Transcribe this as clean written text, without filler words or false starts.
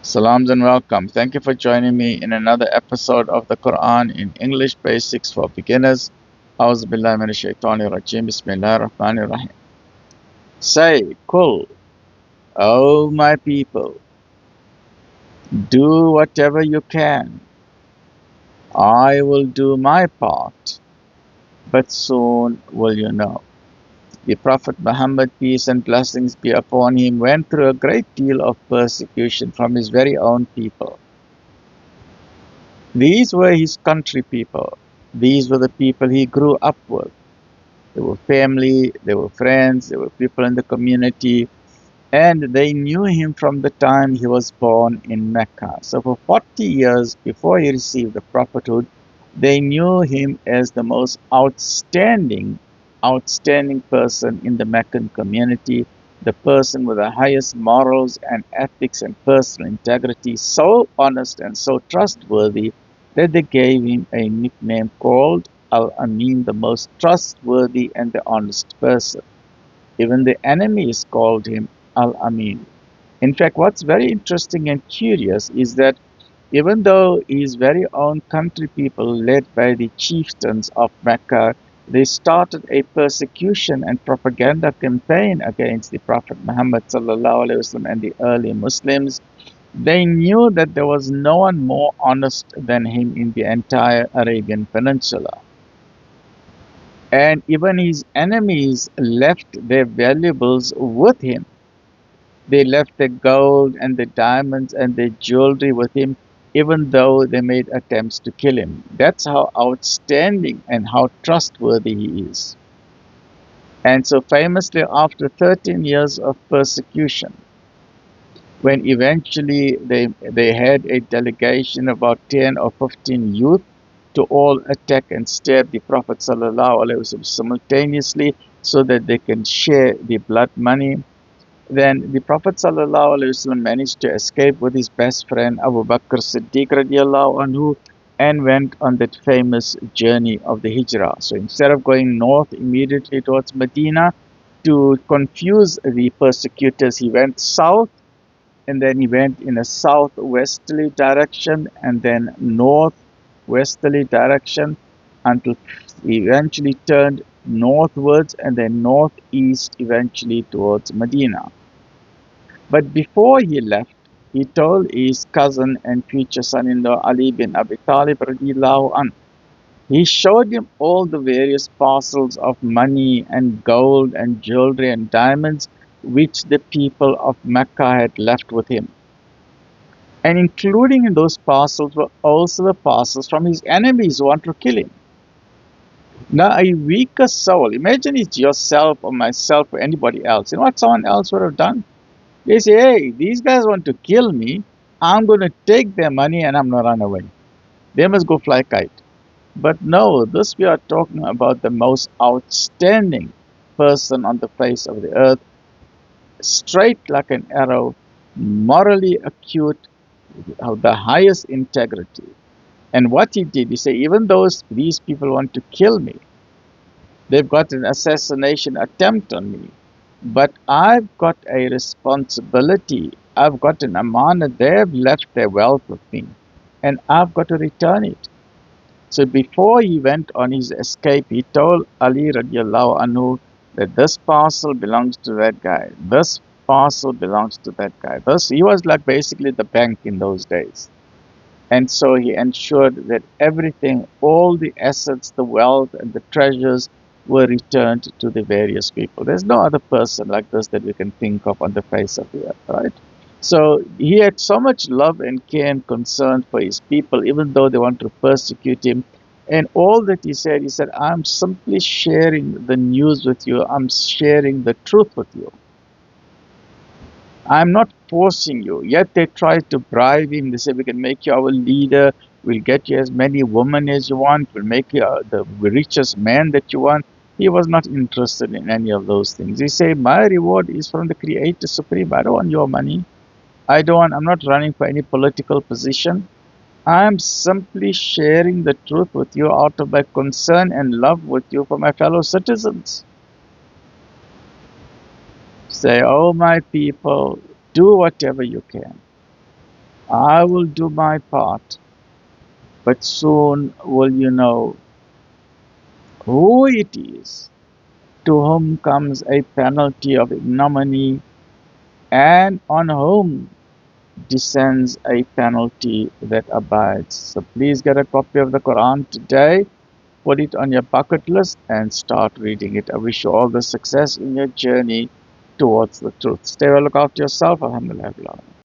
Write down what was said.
Salams and welcome. Thank you for joining me in another episode of the Quran in English Basics for Beginners. A'udhu billahi minash shaitani rajim. Bismillahir rahmanir rahim. Say, Kul, O my people, do whatever you can. I will do my part, but soon will you know. The Prophet Mohammed, peace and blessings be upon him, went through a great deal of persecution from his very own people. These were his country people. These were the people he grew up with. They were family, they were friends, they were people in the community, and they knew him from the time he was born in Mecca. So for 40 years before he received the prophethood, they knew him as the most outstanding person in the Meccan community, the person with the highest morals and ethics and personal integrity, so honest and so trustworthy that they gave him a nickname called Al-Amin, the most trustworthy and the honest person. Even the enemies called him Al-Amin. In fact, what's very interesting and curious is that even though his very own country people, led by the chieftains of Mecca, they started a persecution and propaganda campaign against the Prophet Muhammad sallallahu alaihi wasallam and the early Muslims, they knew that there was no one more honest than him in the entire Arabian Peninsula. And even his enemies left their valuables with him. They left the gold and the diamonds and the jewelry with him, even though they made attempts to kill him. That's how outstanding and how trustworthy he is. And so famously, after 13 years of persecution, when eventually they had a delegation of about 10 or 15 youth to all attack and stab the Prophet ﷺ simultaneously so that they can share the blood money. Then the Prophet ﷺ managed to escape with his best friend Abu Bakr Siddiq radiallahu anhu and went on that famous journey of the Hijrah. So instead of going north immediately towards Medina to confuse the persecutors, he went south, and then he went in a southwesterly direction and then northwesterly direction until he eventually turned northwards and then northeast eventually towards Medina. But before he left, he told his cousin and future son-in-law Ali bin Abi Talib radiallahu anh, he showed him all the various parcels of money and gold and jewelry and diamonds which the people of Mecca had left with him. And including in those parcels were also the parcels from his enemies who want to kill him. Now, a weaker soul, imagine it's yourself or myself or anybody else. You know what someone else would have done? They say, hey, these guys want to kill me. I'm going to take their money and I'm going to run away. They must go fly kite. But no, this we are talking about the most outstanding person on the face of the earth, straight like an arrow, morally acute, of the highest integrity. And what he did, he said, even though these people want to kill me, they've got an assassination attempt on me, but I've got a responsibility. I've got an amanah. They've left their wealth with me, and I've got to return it. So before he went on his escape, he told Ali radiallahu anhu that this parcel belongs to that guy. This parcel belongs to that guy. He was like basically the bank in those days. And so he ensured that everything, all the assets, the wealth, and the treasures were returned to the various people. There's no other person like this that we can think of on the face of the earth, right? So he had so much love and care and concern for his people, even though they want to persecute him. And all that he said, I'm simply sharing the news with you. I'm sharing the truth with you. I'm not forcing you. Yet they tried to bribe him. They said, we can make you our leader. We'll get you as many women as you want. We'll make you the richest man that you want. He was not interested in any of those things. He said, my reward is from the Creator Supreme. I don't want your money. I'm not running for any political position. I'm simply sharing the truth with you out of my concern and love with you for my fellow citizens. Say, oh my people, do whatever you can. I will do my part, but soon will you know who it is to whom comes a penalty of ignominy and on whom descends a penalty that abides. So please get a copy of the Quran today, put it on your bucket list and start reading it. I wish you all the success in your journey towards the truth. Stay well, look after yourself. Alhamdulillah.